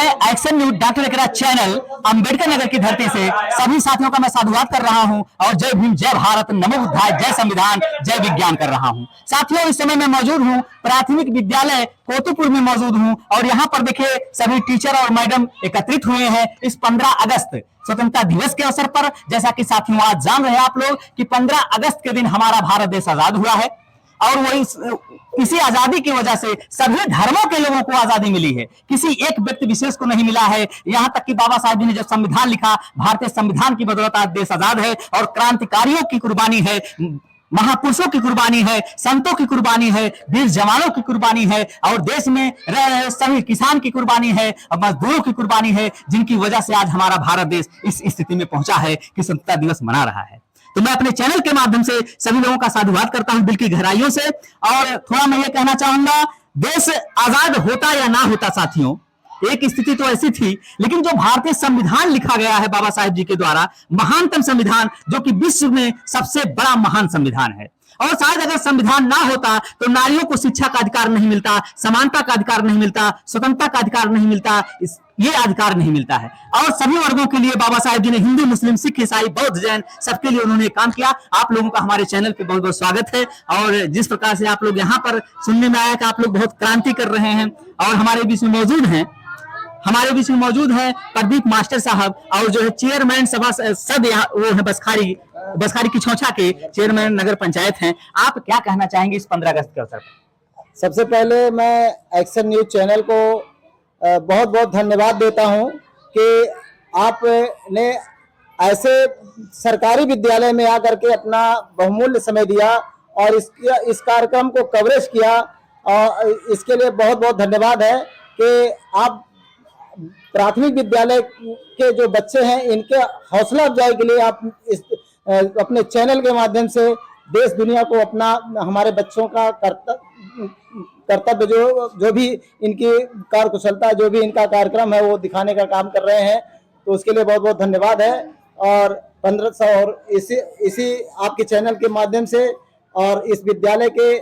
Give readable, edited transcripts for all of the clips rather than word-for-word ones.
Action news doctor एकरा channel Ambedkar Nagar की धरती से सभी साथियों का मैं साधुवाद कर रहा हूं और जय भीम, जय भारत, नमो बुद्धाय, जय संविधान, जय विज्ञान कर रहा हूं। साथियों, इस समय मैं मौजूद हूं प्राथमिक विद्यालय कोतुपुर में मौजूद हूं और यहां पर देखिए सभी टीचर और मैडम एकत्रित हुए हैं इस 15 अगस्त स्वतंत्रता दिवस के अवसर पर। जैसा कि साथियों आज जान रहे हैं आप लोग कि 15 अगस्त के दिन हमारा भारत देश आजाद हुआ है और वही इसी आजादी की वजह से सभी धर्मों के लोगों को आजादी मिली है, किसी एक व्यक्ति विशेष को नहीं मिला है। यहां तक कि बाबा साहब जी ने जब संविधान लिखा, भारतीय संविधान की बदौलत आज देश आजाद है और क्रांतिकारियों की कुर्बानी है, महापुरुषों की कुर्बानी है, संतों की कुर्बानी है, वीर जवानों की कुर्बानी है और देश में रह रहे सभी किसान की कुर्बानी है और मजदूरों की कुर्बानी है, जिनकी वजह से आज हमारा भारत देश इस स्थिति में पहुंचा है कि स्वतंत्रता दिवस मना रहा है। तो मैं अपने चैनल के माध्यम से सभी लोगों का साधुवाद करता हूं दिल की गहराइयों से। और थोड़ा मैं ये कहना चाहूंगा, देश आजाद होता या ना होता साथियों, एक स्थिति तो ऐसी थी, लेकिन जो भारतीय संविधान लिखा गया है बाबा साहेब जी के द्वारा, महानतम संविधान जो कि विश्व में सबसे बड़ा महान संविधान है, और शायद अगर संविधान ना होता तो नारियों को शिक्षा का अधिकार नहीं मिलता, समानता का अधिकार नहीं मिलता, स्वतंत्रता का अधिकार नहीं मिलता, ये अधिकार नहीं मिलता है। और सभी वर्गों के लिए बाबा साहेब जी ने हिंदू, मुस्लिम, सिख, ईसाई, बौद्ध, जैन सबके लिए उन्होंने काम किया। आप लोगों का हमारे चैनल पे बहुत बहुत स्वागत है। और जिस प्रकार से आप लोग यहाँ पर सुनने में आया कि आप लोग बहुत क्रांति कर रहे हैं और हमारे बीच में मौजूद हैं प्रदीप मास्टर साहब और जो है चेयरमैन सभा सब वो है बसखारी की छौछा के चेयरमैन नगर पंचायत हैं। आप क्या कहना चाहेंगे इस 15 अगस्त के अवसर पर? सबसे पहले मैं एक्शन न्यूज चैनल को बहुत बहुत धन्यवाद देता हूं कि आपने ऐसे सरकारी विद्यालय में आकर के अपना बहुमूल्य समय दिया और इस कार्यक्रम को कवरेज किया, और इसके लिए बहुत बहुत धन्यवाद है कि आप प्राथमिक विद्यालय के जो बच्चे हैं इनके हौसला अफजाई के लिए आप इस अपने चैनल के माध्यम से देश दुनिया को अपना हमारे बच्चों का कर्तव्य जो भी इनकी कार्यकुशलता, जो भी इनका कार्यक्रम है वो दिखाने का काम कर रहे हैं, तो उसके लिए बहुत बहुत धन्यवाद है। और 1500 और इसी आपके चैनल के माध्यम से और इस विद्यालय के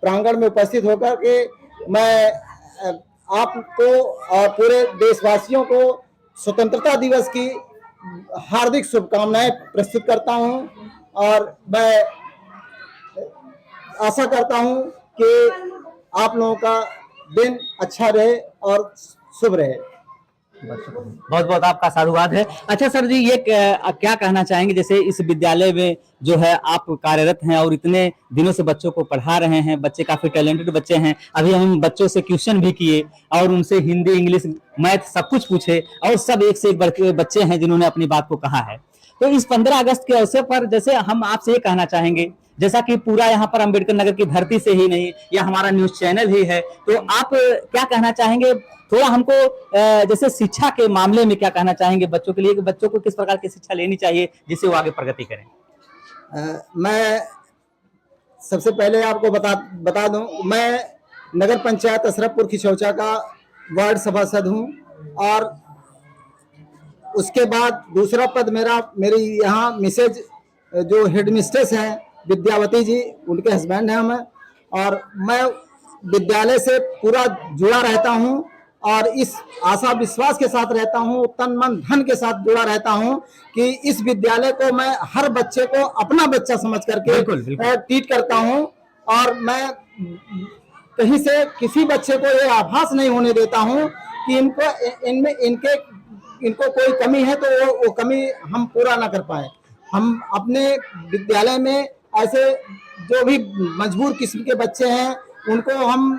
प्रांगण में उपस्थित होकर के मैं आपको और पूरे देशवासियों को स्वतंत्रता दिवस की हार्दिक शुभकामनाएं प्रस्तुत करता हूं और मैं आशा करता हूं कि आप लोगों का दिन अच्छा रहे और शुभ रहे। बहुत बहुत आपका साधुवाद है। अच्छा सर जी, ये क्या कहना चाहेंगे, जैसे इस विद्यालय में जो है आप कार्यरत हैं और इतने दिनों से बच्चों को पढ़ा रहे हैं, बच्चे काफी टैलेंटेड बच्चे हैं। अभी हम बच्चों से क्वेश्चन भी किए और उनसे हिंदी, इंग्लिश, मैथ सब कुछ पूछे और सब एक से एक बच्चे हैं जिन्होंने अपनी बात को कहा है। तो इस 15 अगस्त के अवसर पर जैसे हम आपसे ये कहना चाहेंगे, जैसा कि पूरा यहाँ पर अंबेडकर नगर की धरती से ही नहीं, यह हमारा न्यूज चैनल ही है, तो आप क्या कहना चाहेंगे थोड़ा हमको, जैसे शिक्षा के मामले में क्या कहना चाहेंगे बच्चों के लिए कि बच्चों को किस प्रकार की शिक्षा लेनी चाहिए जिससे वो आगे प्रगति करें? मैं सबसे पहले आपको बता दूं, मैं नगर पंचायत अशरफपुर खिचौचा का वार्ड सभासद हूं और उसके बाद दूसरा पद मेरी यहाँ मिसेज जो हेडमिस्ट्रेस हैं विद्यावती जी, उनके हस्बैंड हैं हम, और मैं विद्यालय से पूरा जुड़ा रहता हूं और इस आशा विश्वास के साथ रहता हूं, तन मन धन के साथ जुड़ा रहता हूं कि इस विद्यालय को मैं हर बच्चे को अपना बच्चा समझ करके ट्रीट करता हूं और मैं कहीं से किसी बच्चे को ये आभास नहीं होने देता हूं कि इनको कोई कमी है तो वो कमी हम पूरा ना कर पाए। हम अपने विद्यालय में ऐसे जो भी मजबूर किस्म के बच्चे हैं उनको हम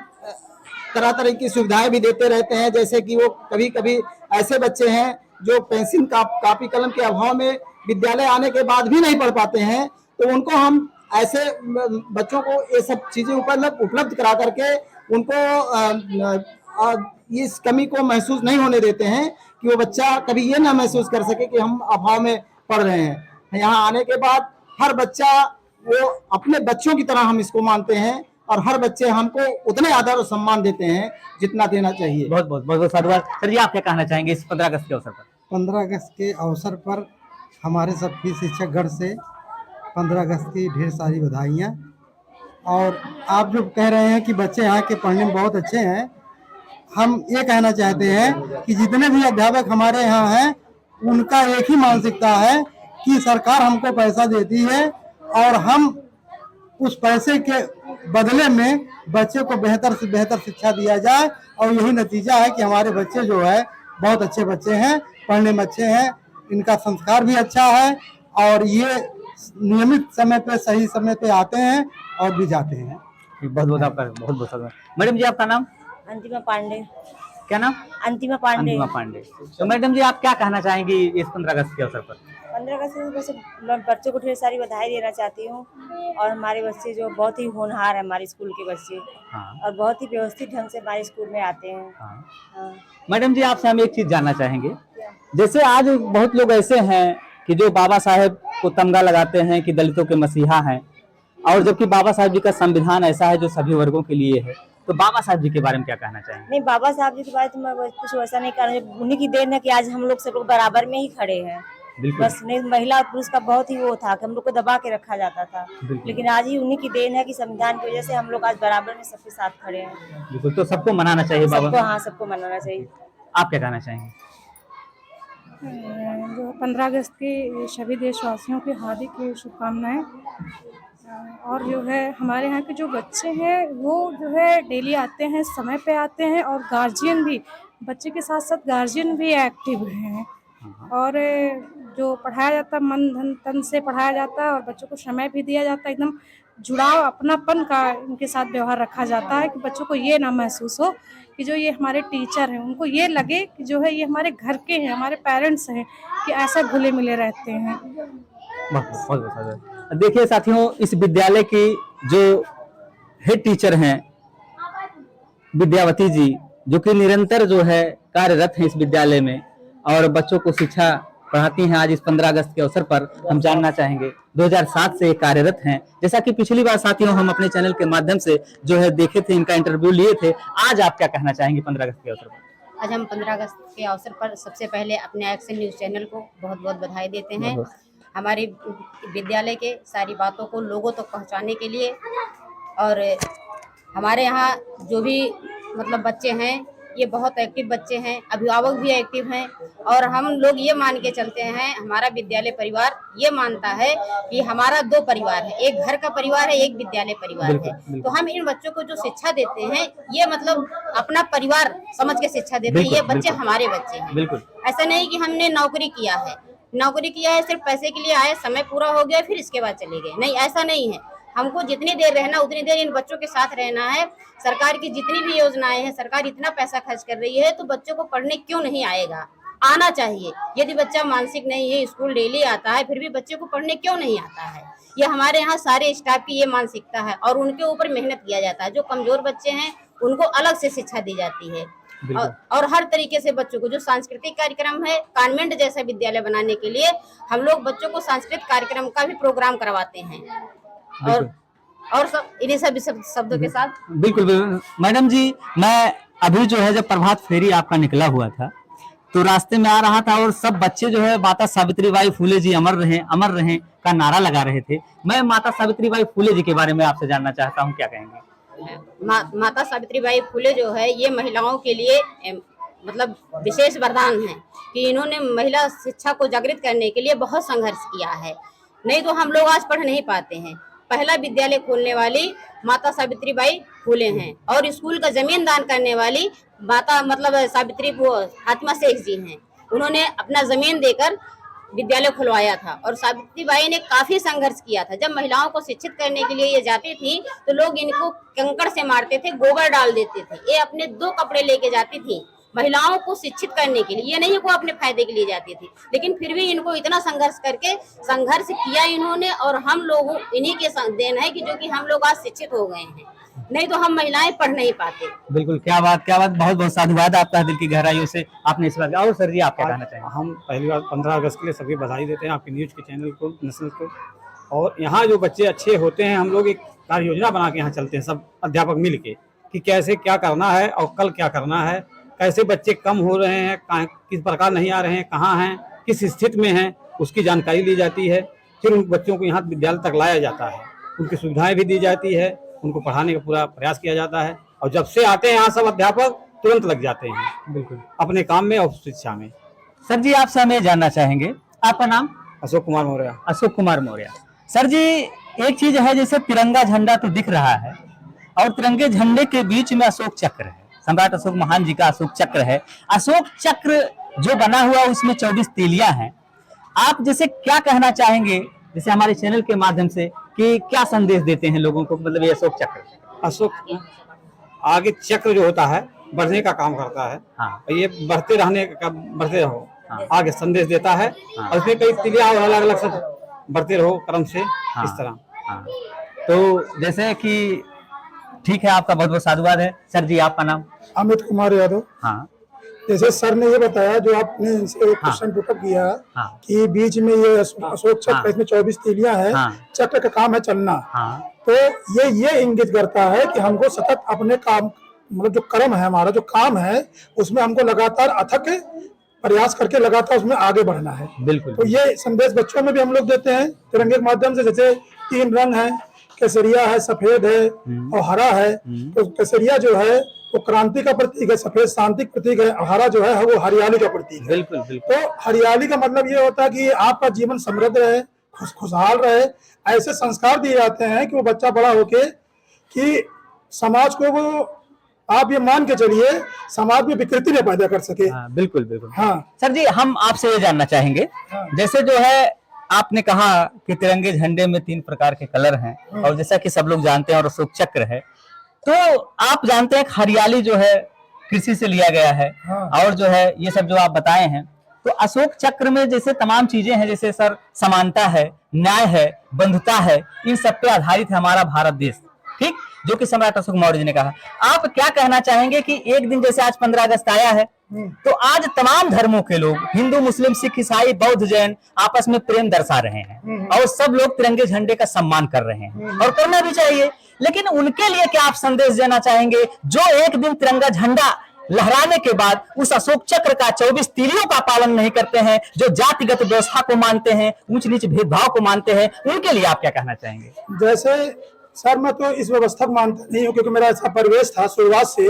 तरह तरह की सुविधाएं भी देते रहते हैं, जैसे कि वो कभी कभी ऐसे बच्चे हैं जो पेंसिल कापी कलम के अभाव में विद्यालय आने के बाद भी नहीं पढ़ पाते हैं, तो उनको हम ऐसे बच्चों को ये सब चीजें उपलब्ध करा करके उनको इस कमी को महसूस नहीं होने देते हैं कि वो बच्चा कभी ये ना महसूस कर सके कि हम अभाव में पढ़ रहे हैं। यहाँ आने के बाद हर बच्चा वो अपने बच्चों की तरह हम इसको मानते हैं और हर बच्चे हमको उतने आदर और सम्मान देते हैं जितना देना चाहिए। बहुत बहुत धन्यवाद। सर जी, आप क्या कहना चाहेंगे इस 15 अगस्त के अवसर पर? 15 अगस्त के अवसर पर हमारे सबकी शिक्षकगण से 15 अगस्त की ढेर सारी बधाइयाँ। और आप जो कह रहे हैं कि बच्चे यहाँ के पढ़ने में बहुत अच्छे हैं, हम ये कहना चाहते हैं कि जितने भी अध्यापक हमारे यहाँ हैं उनका एक ही मानसिकता है कि सरकार हमको पैसा देती है और हम उस पैसे के बदले में बच्चे को बेहतर से बेहतर शिक्षा दिया जाए। और यही नतीजा है कि हमारे बच्चे जो है बहुत अच्छे बच्चे हैं, पढ़ने में अच्छे हैं, इनका संस्कार भी अच्छा है और ये नियमित समय पे सही समय पे आते हैं और भी जाते हैं। बहुत बहुत आपका बहुत बहुत धन्यवाद। मैडम जी आपका नाम? अंतिमा पांडे। क्या नाम? अंतिमा पांडे। अंतिमा पांडे। तो मैडम जी आप क्या कहना चाहेंगी इस 15 अगस्त के अवसर पर? 15 अगस्त में बस बच्चों को ढेर सारी बधाई देना चाहती हूँ और हमारे बच्चे जो बहुत ही होनहार है, हमारे स्कूल के बच्चे हाँ। और बहुत ही व्यवस्थित ढंग से हमारे स्कूल में आते हैं। हाँ। हाँ। मैडम जी आपसे हम एक चीज जानना चाहेंगे, जैसे आज बहुत लोग ऐसे हैं कि जो बाबा साहेब को तमगा लगाते हैं कि दलितों के मसीहा हैं, और जबकि बाबा साहेब जी का संविधान ऐसा है जो सभी वर्गों के लिए है, तो बाबा साहब जी के बारे में क्या कहना चाहेंगे? नहीं, बाबा साहब जी के बारे में मैं कुछ वैसा नहीं कहना, उन्हीं की देन है कि आज हम लोग सब लोग बराबर में ही खड़े हैं। बिल्कुल। बस नहीं, महिला और पुरुष का बहुत ही वो था कि हम लोग को दबा के रखा जाता था, लेकिन आज ही उन्हीं की देन है कि संविधान की वजह से हम लोग आज बराबर में सबके साथ खड़े हैं। बिल्कुल, तो सबको मनाना चाहिए बाबा। सबको, हाँ, सबको मनाना चाहिए। आप क्या कहना चाहेंगे? जो 15 अगस्त की सभी देशवासियों की हार्दिक शुभकामनाएं। और जो है हमारे यहाँ के जो बच्चे हैं वो जो है डेली आते हैं, समय पे आते हैं और गार्जियन भी, बच्चे के साथ साथ गार्जियन भी एक्टिव हैं और जो पढ़ाया जाता है मन धन तन से पढ़ाया जाता है और बच्चों को समय भी दिया जाता है, एकदम जुड़ाव अपनापन का इनके साथ व्यवहार रखा जाता है कि बच्चों को ये ना महसूस हो कि जो ये हमारे टीचर हैं, उनको ये लगे कि जो है ये हमारे घर के हैं, हमारे पेरेंट्स हैं, कि ऐसा घुले मिले रहते हैं। देखिए साथियों, इस विद्यालय की जो हेड टीचर हैं विद्यावती जी, जो कि निरंतर जो है कार्यरत हैं इस विद्यालय में और बच्चों को शिक्षा पढ़ाती हैं, आज इस 15 अगस्त के अवसर पर हम जानना चाहेंगे। 2007 से कार्यरत हैं, जैसा कि पिछली बार साथियों हम अपने चैनल के माध्यम से जो है देखे थे, इनका इंटरव्यू लिए थे। आज आप क्या कहना चाहेंगे 15 अगस्त के अवसर पर? आज हम 15 अगस्त के अवसर पर सबसे पहले अपने एक्शन न्यूज़ चैनल को बहुत बहुत बधाई देते हैं। हमारे विद्यालय के सारी बातों को लोगों तक पहुंचाने के लिए, और हमारे यहाँ जो भी मतलब बच्चे हैं ये बहुत एक्टिव बच्चे हैं, अभिभावक भी एक्टिव हैं और हम लोग ये मान के चलते हैं, हमारा विद्यालय परिवार ये मानता है कि हमारा 2 परिवार है, एक घर का परिवार है, एक विद्यालय परिवार है। तो हम इन बच्चों को जो शिक्षा देते हैं ये मतलब अपना परिवार समझ के शिक्षा देते हैं। ये बच्चे हमारे बच्चे हैं। ऐसा नहीं कि हमने नौकरी किया है सिर्फ पैसे के लिए आए, समय पूरा हो गया फिर इसके बाद चले गए, नहीं, ऐसा नहीं है। हमको जितनी देर रहना उतनी देर इन बच्चों के साथ रहना है। सरकार की जितनी भी योजनाएं हैं, सरकार इतना पैसा खर्च कर रही है तो बच्चों को पढ़ने क्यों नहीं आएगा, आना चाहिए। यदि बच्चा मानसिक नहीं है, स्कूल डेली आता है, फिर भी बच्चे को पढ़ने क्यों नहीं आता है, ये हमारे यहाँ सारे स्टाफ की ये मानसिकता है और उनके ऊपर मेहनत किया जाता है। जो कमजोर बच्चे हैं उनको अलग से शिक्षा दी जाती है और हर तरीके से बच्चों को जो सांस्कृतिक कार्यक्रम है, कॉन्वेंट जैसा विद्यालय बनाने के लिए हम लोग बच्चों को सांस्कृतिक कार्यक्रम का भी प्रोग्राम करवाते हैं और सब इन्हीं सब शब्दों के साथ। बिल्कुल मैडम जी, मैं अभी जो है जब प्रभात फेरी आपका निकला हुआ था तो रास्ते में आ रहा था और सब बच्चे जो है माता सावित्रीबाई फुले जी अमर रहे का नारा लगा रहे थे। मैं माता सावित्रीबाई फुले जी के बारे में आपसे जानना चाहता हूँ, क्या कहेंगे? माता सावित्रीबाई फुले जो है ये महिलाओं के लिए मतलब विशेष वरदान है कि इन्होंने महिला शिक्षा को जागृत करने के लिए बहुत संघर्ष किया है, नहीं तो हम लोग आज पढ़ नहीं पाते हैं। पहला विद्यालय खोलने वाली माता सावित्रीबाई फुले हैं और स्कूल का जमीन दान करने वाली माता मतलब सावित्री फातिमा शेख जी हैं। उन्होंने अपना जमीन देकर विद्यालय खुलवाया था और सावित्रीबाई ने काफी संघर्ष किया था। जब महिलाओं को शिक्षित करने के लिए ये जाती थी तो लोग इनको कंकड़ से मारते थे, गोबर डाल देते थे। ये अपने 2 कपड़े लेके जाती थी महिलाओं को शिक्षित करने के लिए, ये नहीं को अपने फायदे के लिए जाती थी, लेकिन फिर भी इनको इतना संघर्ष संघर्ष किया इन्होंने और हम लोग इन्हीं के देन है कि जो कि हम लोग आज शिक्षित हो गए हैं, नहीं तो हम महिलाएं पढ़ नहीं पाते। बिल्कुल, क्या बात, बहुत बहुत साधुवाद आपका दिल की गहराइयों से आपने इस बात। और सर जी आप क्या कहना चाहेंगे? हम पहली बार 15 अगस्त के लिए सभी बधाई देते हैं आपके न्यूज़ के चैनल को, नेशनल को। और यहाँ जो बच्चे अच्छे होते हैं, हम लोग एक कार्य योजना बना के यहाँ चलते हैं सब अध्यापक मिल के कि कैसे क्या करना है और कल क्या करना है, कैसे बच्चे कम हो रहे हैं, किस प्रकार नहीं आ रहे हैं, कहाँ हैं, किस स्थिति में हैं, उसकी जानकारी ली जाती है। फिर उन बच्चों को यहाँ विद्यालय तक लाया जाता है, उनकी सुविधाएं भी दी जाती है, उनको पढ़ाने का पूरा प्रयास किया जाता है। और जब से आते हैं यहाँ सब अध्यापक तुरंत लग जाते हैं बिल्कुल। अपने काम में और शिक्षा में। सर जी आपसे हम ये जानना चाहेंगे, आपका नाम? अशोक कुमार मौर्य। अशोक कुमार मौर्य। सर जी एक चीज है, जैसे तिरंगा झंडा तो दिख रहा है और तिरंगे झंडे के बीच में अशोक चक्र है, सम्राट अशोक महान जी का अशोक चक्र है। अशोक चक्र जो बना हुआ उसमें 24 तीलियां हैं। आप जैसे क्या कहना चाहेंगे, जैसे हमारे चैनल के माध्यम से, कि क्या संदेश देते हैं लोगों को, मतलब ये अशोक चक्र? अशोक आगे चक्र जो होता है बढ़ने का काम करता है। हाँ। और ये बढ़ते रहने का, बढ़ते रहो, हाँ। आगे संदेश देता है। हाँ। और इसमें कई तीलियां और अलग अलग सब बढ़ते रहो क्रम से। हाँ। इस तरह। हाँ। तो जैसे कि ठीक है, आपका बहुत बहुत साधुवाद है। सर जी आपका नाम? अमित कुमार यादव। हाँ जैसे सर ने ये बताया, जो आपने इनसे क्वेश्चन पुटअप किया हाँ कि बीच में ये अशोक चक्र, हाँ। इसमें 24 तीलियां हैं, हाँ। चक्र का काम है चलना। हाँ तो ये इंगित करता है कि हमको सतत अपने काम, मतलब जो कर्म है, हमारा जो काम है, उसमें हमको लगातार अथक प्रयास करके लगातार उसमें आगे बढ़ना है। बिल्कुल। तो ये संदेश बच्चों में भी हम लोग देते हैं तिरंगे के माध्यम से। जैसे 3 रंग हैं, केसरिया है, सफेद है और हरा है। तो केसरिया जो है वो क्रांति का प्रतीक है, सफेद शांति का प्रतीक है, और हरा जो है वो हरियाली का प्रतीक है। बिल्कुल बिल्कुल। तो हरियाली का मतलब ये होता है कि आपका जीवन समृद्ध रहे, खुशहाल रहे। ऐसे संस्कार दिए जाते हैं कि वो बच्चा बड़ा होके कि समाज को वो, आप ये मान के चलिए, समाज में विकृति नहीं पैदा कर सके। हाँ, बिल्कुल बिल्कुल। हाँ सर जी हम आपसे ये जानना चाहेंगे, जैसे जो है आपने कहा कि तिरंगे झंडे में 3 प्रकार के कलर हैं, और जैसा कि सब लोग जानते हैं और अशोक चक्र है, तो आप जानते हैं हरियाली जो है कृषि से लिया गया है। और जो है ये सब जो आप बताए हैं, तो अशोक चक्र में जैसे तमाम चीजें हैं, जैसे सर समानता है, न्याय है, बंधुता है, इन सब पे आधारित है हमारा भारत देश, ठीक, जो कि सम्राट अशोक मौर्य जी ने कहा। आप क्या कहना चाहेंगे कि एक दिन जैसे आज 15 अगस्त आया है, तो आज तमाम धर्मों के लोग, हिंदू, मुस्लिम, सिख, ईसाई, बौद्ध, जैन, आपस में प्रेम दर्शा रहे हैं और सब लोग तिरंगे झंडे का सम्मान कर रहे हैं, और करना भी चाहिए। लेकिन उनके लिए क्या आप संदेश देना चाहेंगे, जो एक दिन तिरंगा झंडा लहराने के बाद उस अशोक चक्र का 24 तीलियों का पालन नहीं करते हैं, जो जातिगत व्यवस्था को मानते हैं, ऊंच नीच भेदभाव को मानते हैं, उनके लिए आप क्या कहना चाहेंगे? जैसे सर, मैं तो इस व्यवस्था को मानता नहीं हूँ, क्योंकि मेरा ऐसा परिवेश था शुरुआत से,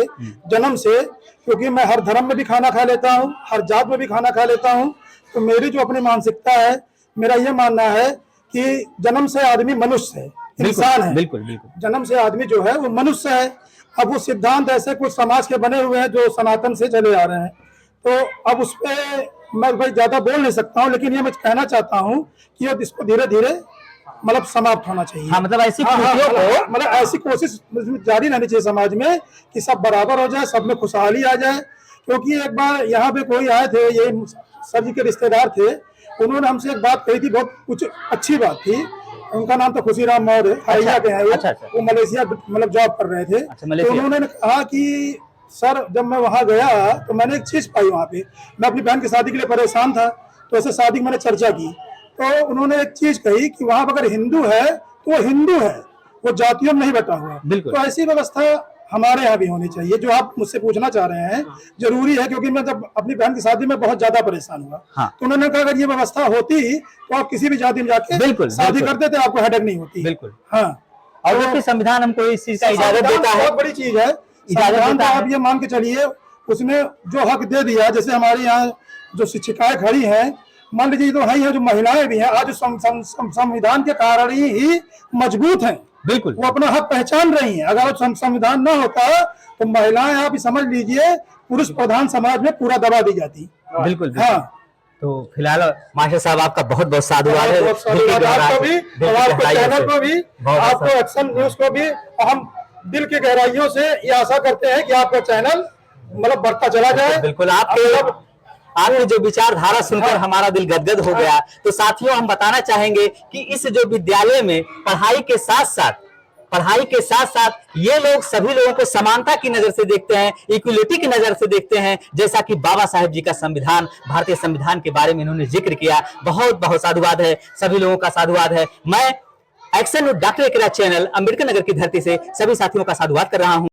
जन्म से। क्योंकि मैं हर धर्म में भी खाना खा लेता हूँ, हर जात में भी खाना खा लेता हूँ। तो मेरी जो अपनी मानसिकता है, मेरा ये मानना है कि जन्म से आदमी मनुष्य है, इंसान है। बिल्कुल बिल्कुल। जन्म से आदमी जो है वो मनुष्य है। अब वो सिद्धांत ऐसे कुछ समाज के बने हुए हैं जो सनातन से चले आ रहे हैं, तो अब उस पर मैं भाई ज्यादा बोल नहीं सकता हूँ। लेकिन ये मैं कहना चाहता हूँ कि अब इसको धीरे धीरे मतलब समाप्त होना चाहिए। हाँ, मतलब ऐसी कृतियों को, मतलब ऐसी कोशिश जारी रहनी चाहिए समाज में कि सब बराबर हो जाए, सब में खुशहाली आ जाए। क्योंकि एक बार यहाँ पे कोई आए थे, ये सर जी के रिश्तेदार थे, उन्होंने हमसे एक बात कही थी, बहुत कुछ अच्छी बात थी। उनका नाम तो खुशीराम मौर्य, हरिया के हैं। वो मलेशिया मतलब जॉब कर रहे थे। तो उन्होंने कहा कि सर, जब मैं वहाँ गया तो मैंने एक चीज पाई वहाँ पे। मैं अपनी बहन की शादी के लिए परेशान था, तो ऐसे शादी की मैंने चर्चा की, तो उन्होंने एक चीज कही कि वहाँ अगर हिंदू है तो वो हिंदू है, वो जातियों में नहीं बटा हुआ। बिल्कुल। तो ऐसी व्यवस्था हमारे यहाँ भी होनी चाहिए, जो आप मुझसे पूछना चाह रहे हैं जरूरी है। क्योंकि मैं जब अपनी बहन की शादी में बहुत ज्यादा परेशान हुआ। हाँ। तो उन्होंने कहा अगर ये व्यवस्था होती तो आप किसी भी जाति में जाके शादी करते थे, आपको हेडेक नहीं होती। बिल्कुल। हाँ, और जबकि संविधान हमको इस चीज का इजाजत देता है, बहुत बड़ी चीज है। संविधान तो आप ये मान के चलिए, उसने जो हक दे दिया। जैसे हमारे यहाँ जो शिक्षिकाएं खड़ी हैं, मान लीजिए तो है, जो महिलाएं भी हैं, आज संविधान के कारण ही मजबूत हैं। बिल्कुल। वो अपना हक पहचान रही हैं। अगर संविधान ना होता तो महिलाएं, आप समझ लीजिए, पुरुष प्रधान समाज में पूरा दबा दी जाती। बिल्कुल। हाँ, तो फिलहाल मास्टर साहब आपका बहुत बहुत साधुवाद है, आपको भी और आपको चैनल को भी, आपको एक्शन न्यूज को भी। हम दिल की गहराइयों से ये आशा करते हैं कि आपका चैनल मतलब बढ़ता चला जाए। बिल्कुल। आपके जो विचारधारा सुनकर हमारा दिल गदगद हो गया। तो साथियों, हम बताना चाहेंगे कि इस जो विद्यालय में पढ़ाई के साथ साथ ये लोग सभी लोगों को समानता की नजर से देखते हैं, इक्वलिटी की नजर से देखते हैं, जैसा कि बाबा साहेब जी का संविधान, भारतीय संविधान के बारे में इन्होंने जिक्र किया। बहुत बहुत साधुवाद है, सभी लोगों का साधुवाद है। मैं एक्शन न्यूज डॉक्टर एकरा चैनल अम्बेडकर नगर की धरती से सभी साथियों का साधुवाद कर रहा हूं।